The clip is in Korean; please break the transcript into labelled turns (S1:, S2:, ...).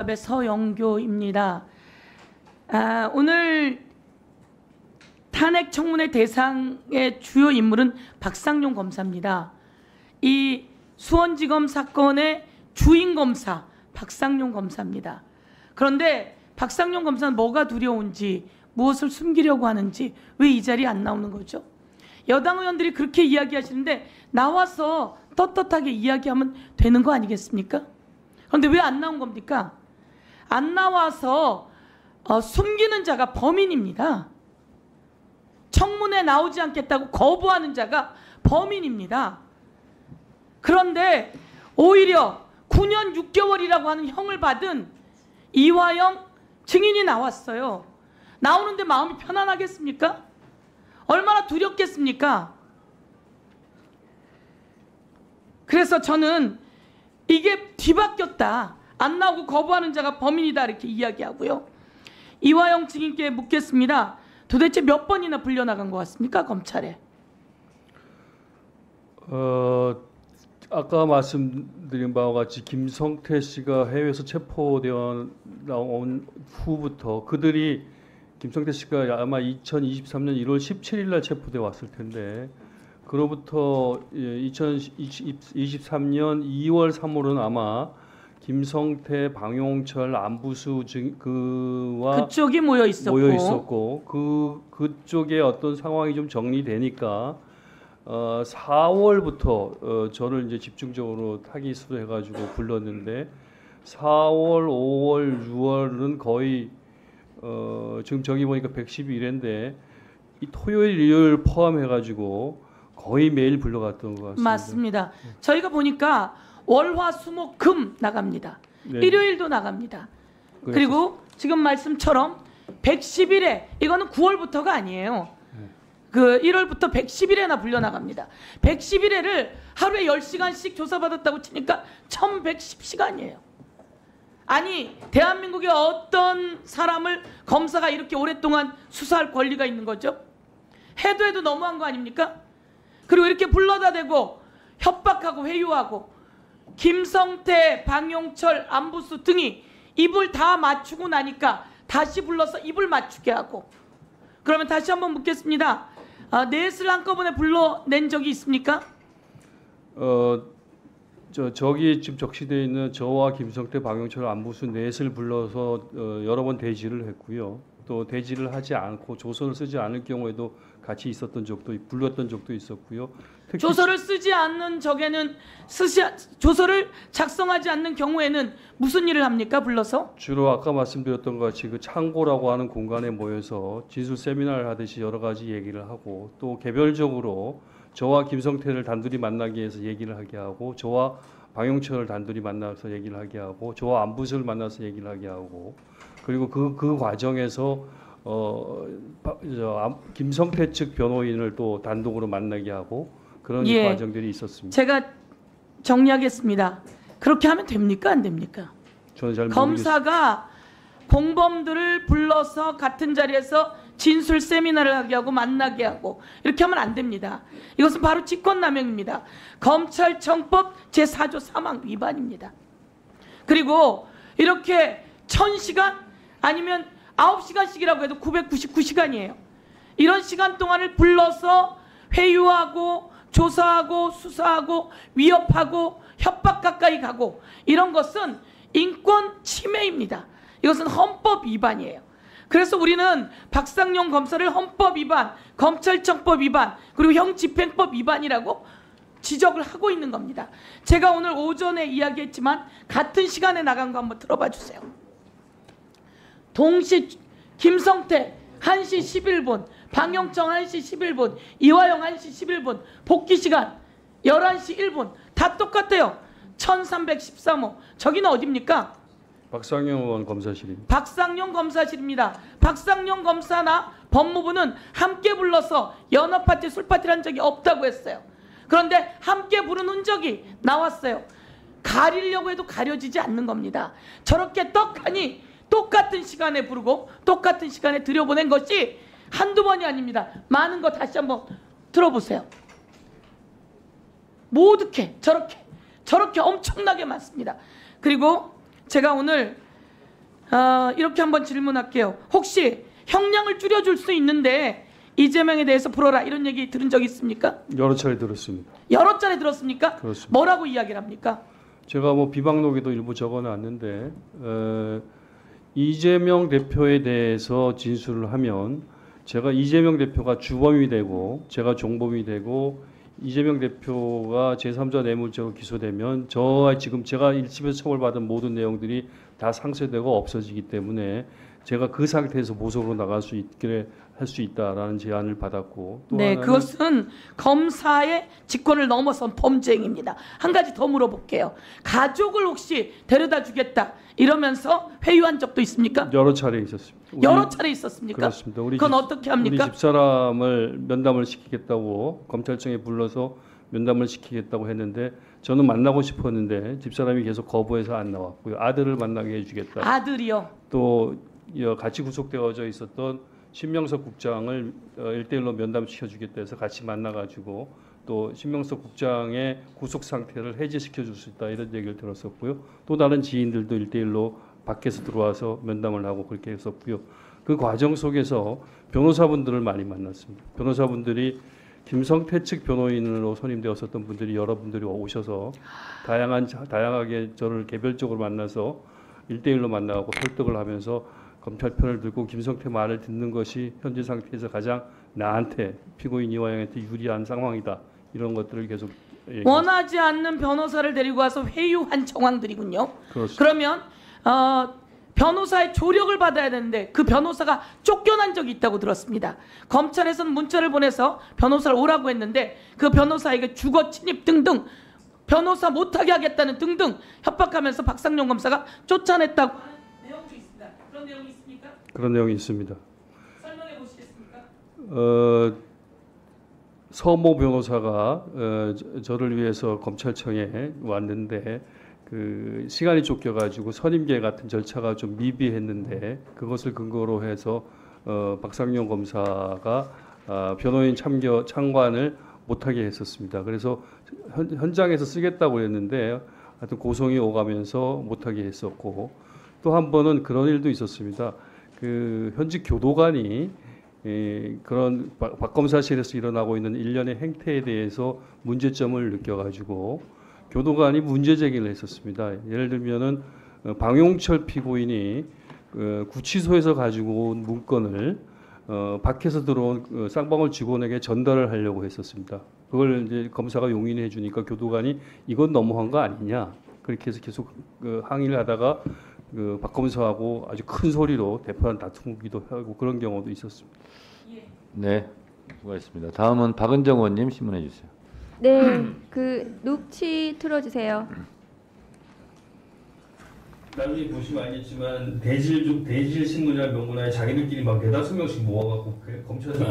S1: 서영교입니다. 오늘 탄핵 청문회 대상의 주요 인물은 박상용 검사입니다. 이 수원지검 사건의 주인 검사 박상용 검사입니다. 그런데 박상용 검사는 뭐가 두려운지, 무엇을 숨기려고 하는지 왜 이 자리에 안 나오는 거죠? 여당 의원들이 그렇게 이야기하시는데 나와서 떳떳하게 이야기하면 되는 거 아니겠습니까? 그런데 왜 안 나온 겁니까? 안 나와서 숨기는 자가 범인입니다. 청문회 나오지 않겠다고 거부하는 자가 범인입니다. 그런데 오히려 9년 6개월이라고 하는 형을 받은 이화영 증인이 나왔어요. 나오는데 마음이 편안하겠습니까? 얼마나 두렵겠습니까? 그래서 저는 이게 뒤바뀌었다. 안 나오고 거부하는 자가 범인이다 이렇게 이야기하고요. 이화영 증인께 묻겠습니다. 도대체 몇 번이나 불려나간 것 같습니까? 검찰에.
S2: 아까 말씀드린 바와 같이 김성태 씨가 해외에서 체포되어 나온 후부터 그들이 김성태 씨가 아마 2023년 1월 17일 날 체포돼 왔을 텐데 그로부터 2023년 2월 3월은 아마 김성태, 방용철, 안부수 그와
S1: 그쪽이 모여 있었고
S2: 그쪽에 어떤 상황이 좀 정리되니까 4월부터 저를 이제 집중적으로 타깃으로 해가지고 불렀는데 4월, 5월, 6월은 거의 지금 저기 보니까 112일인데 이 토요일, 일요일 포함해가지고 거의 매일 불러갔던 것 같습니다.
S1: 맞습니다. 저희가 보니까 월, 화, 수, 목, 금 나갑니다.
S2: 네.
S1: 일요일도 나갑니다. 그리고 지금 말씀처럼 110일에 이거는 9월부터가 아니에요. 그 1월부터 110일에나 불려나갑니다. 111회를 하루에 10시간씩 조사받았다고 치니까 1110시간이에요. 아니 대한민국의 어떤 사람을 검사가 이렇게 오랫동안 수사할 권리가 있는 거죠? 해도 너무한 거 아닙니까? 그리고 이렇게 불러다 대고 협박하고 회유하고 김성태, 방용철, 안부수 등이 입을 다 맞추고 나니까 다시 불러서 입을 맞추게 하고. 그러면 다시 한번 묻겠습니다. 넷을 한꺼번에 불러낸 적이 있습니까?
S2: 저기 지금 적시되어 있는 저와 김성태, 방용철, 안부수 넷을 불러서 여러 번 대지를 했고요. 또 대지를 하지 않고 조서를 쓰지 않을 경우에도 같이 있었던 적도 불렀던 적도 있었고요.
S1: 조서를 쓰지 않는 적에는 조서를 작성하지 않는 경우에는 무슨 일을 합니까? 불러서?
S2: 주로 아까 말씀드렸던 것 같이 그 창고라고 하는 공간에 모여서 진술 세미나를 하듯이 여러 가지 얘기를 하고 또 개별적으로 저와 김성태를 단둘이 만나기 위해서 얘기를 하게 하고 저와 방용철을 단둘이 만나서 얘기를 하게 하고 저와 안부수를 만나서 얘기를 하게 하고 그리고 그 과정에서 김성태 측 변호인을 또 단독으로 만나게 하고 그런 과정들이 있었습니다.
S1: 제가 정리하겠습니다. 그렇게 하면 됩니까? 안 됩니까?
S2: 저는 잘
S1: 검사가 공범들을 불러서 같은 자리에서 진술 세미나를 하게 하고 만나게 하고 이렇게 하면 안 됩니다. 이것은 바로 직권남용입니다. 검찰청법 제4조 3항 위반입니다. 그리고 이렇게 1000시간 아니면 9시간씩이라고 해도 999시간이에요. 이런 시간 동안을 불러서 회유하고 조사하고 수사하고 위협하고 협박 가까이 가고 이런 것은 인권 침해입니다. 이것은 헌법 위반이에요. 그래서 우리는 박상용 검사를 헌법 위반, 검찰청법 위반, 그리고 형집행법 위반이라고 지적을 하고 있는 겁니다. 제가 오늘 오전에 이야기했지만 같은 시간에 나간 거 한번 들어봐 주세요. 동시 김성태 1시 11분, 방용철 1시 11분, 이화영 1시 11분, 복귀 시간 11시 1분 다 똑같아요. 1313호. 저기는 어디입니까?
S2: 박상용 의원 검사실입니다.
S1: 박상용 검사실입니다. 박상용 검사나 법무부는 함께 불러서 연합파티, 술파티를 한 적이 없다고 했어요. 그런데 함께 부른 흔적이 나왔어요. 가리려고 해도 가려지지 않는 겁니다. 저렇게 떡하니 똑같은 시간에 부르고 똑같은 시간에 들여보낸 것이 한두 번이 아닙니다. 많은 거 다시 한번 들어보세요. 모두게 저렇게 엄청나게 많습니다. 그리고 제가 오늘 이렇게 한번 질문할게요. 혹시 형량을 줄여줄 수 있는데 이재명에 대해서 풀어라 이런 얘기 들은 적 있습니까?
S2: 여러 차례 들었습니다.
S1: 여러 차례 들었습니까?
S2: 그렇습니다.
S1: 뭐라고 이야기를 합니까?
S2: 제가 뭐 비방록에도 일부 적어놨는데 이재명 대표에 대해서 진술을 하면 제가 이재명 대표가 주범이 되고 제가 종범이 되고 이재명 대표가 제3자 뇌물죄로 기소되면 저와 지금 제가 1심에서 처벌받은 모든 내용들이 다 상쇄되고 없어지기 때문에 제가 그 상태에서 모속으로 나갈 수 있게 할 수 있다라는 제안을 받았고 또
S1: 네,
S2: 하나는
S1: 그것은 검사의 직권을 넘어선 범죄 행위입니다. 한 가지 더 물어볼게요. 가족을 혹시 데려다 주겠다 이러면서 회유한 적도 있습니까?
S2: 여러 차례 있었습니다.
S1: 여러 차례 있었습니까?
S2: 그렇습니다.
S1: 그건 어떻게 합니까?
S2: 우리 집사람을 면담을 시키겠다고 검찰청에 불러서 면담을 시키겠다고 했는데 저는 만나고 싶었는데 집사람이 계속 거부해서 안 나왔고요. 아들을 만나게 해주겠다.
S1: 아들이요.
S2: 또 같이 구속되어져 있었던 신명석 국장을 1대1로 면담시켜주겠다 해서 같이 만나가지고 또 신명석 국장의 구속 상태를 해제시켜 줄 수 있다 이런 얘기를 들었었고요. 또 다른 지인들도 1대1로 밖에서 들어와서 면담을 하고 그렇게 했었고요. 그 과정 속에서 변호사분들을 많이 만났습니다. 변호사분들이 김성태 측 변호인으로 선임되었었던 분들이 여러분들이 오셔서 다양하게 저를 개별적으로 만나서 1대1로 만나고 설득을 하면서 검찰 편을 들고 김성태 말을 듣는 것이 현재 상태에서 가장 나한테 피고인 이화영한테 유리한 상황이다. 이런 것들을 계속
S1: 원하지 않는 변호사를 데리고 와서 회유한 정황들이군요.
S2: 그렇습니다.
S1: 그러면 변호사의 조력을 받아야 되는데 그 변호사가 쫓겨난 적이 있다고 들었습니다. 검찰에서는 문자를 보내서 변호사를 오라고 했는데 그 변호사에게 주거 침입 등등 변호사 못하게 하겠다는 등등 협박하면서 박상용 검사가 쫓아냈다고 하는 내용도 있습니다. 그런 내용이 있습니까?
S2: 그런 내용이 있습니다.
S1: 설명해 보시겠습니까?
S2: 서모 변호사가 저를 위해서 검찰청에 왔는데 그 시간이 쫓겨가지고 선임계 같은 절차가 좀 미비했는데 그것을 근거로 해서 박상용 검사가 변호인 참관을 못하게 했었습니다. 그래서 현장에서 쓰겠다고 했는데 하여튼 고성이 오가면서 못하게 했었고 또 한 번은 그런 일도 있었습니다. 그 현직 교도관이 그런 박 검사실에서 일어나고 있는 일련의 행태에 대해서 문제점을 느껴가지고 교도관이 문제 제기를 했었습니다. 예를 들면은 방용철 피고인이 구치소에서 가지고 온 문건을 밖에서 들어온 쌍방울 직원에게 전달을 하려고 했었습니다. 그걸 이제 검사가 용인해 주니까 교도관이 이건 너무한 거 아니냐 그렇게 해서 계속 항의를 하다가 박 검사하고 아주 큰 소리로 대판을 다투기도 하고 그런 경우도 있었습니다.
S3: 네, 수고하셨습니다. 다음은 박은정 의원님 신문해 주세요.
S4: 네, 그 녹취 틀어주세요.
S2: 나중에 보시면 알겠지만 대질 신문이나 명문화에 자기들끼리 막 4-5명씩 모아갖고 검찰에서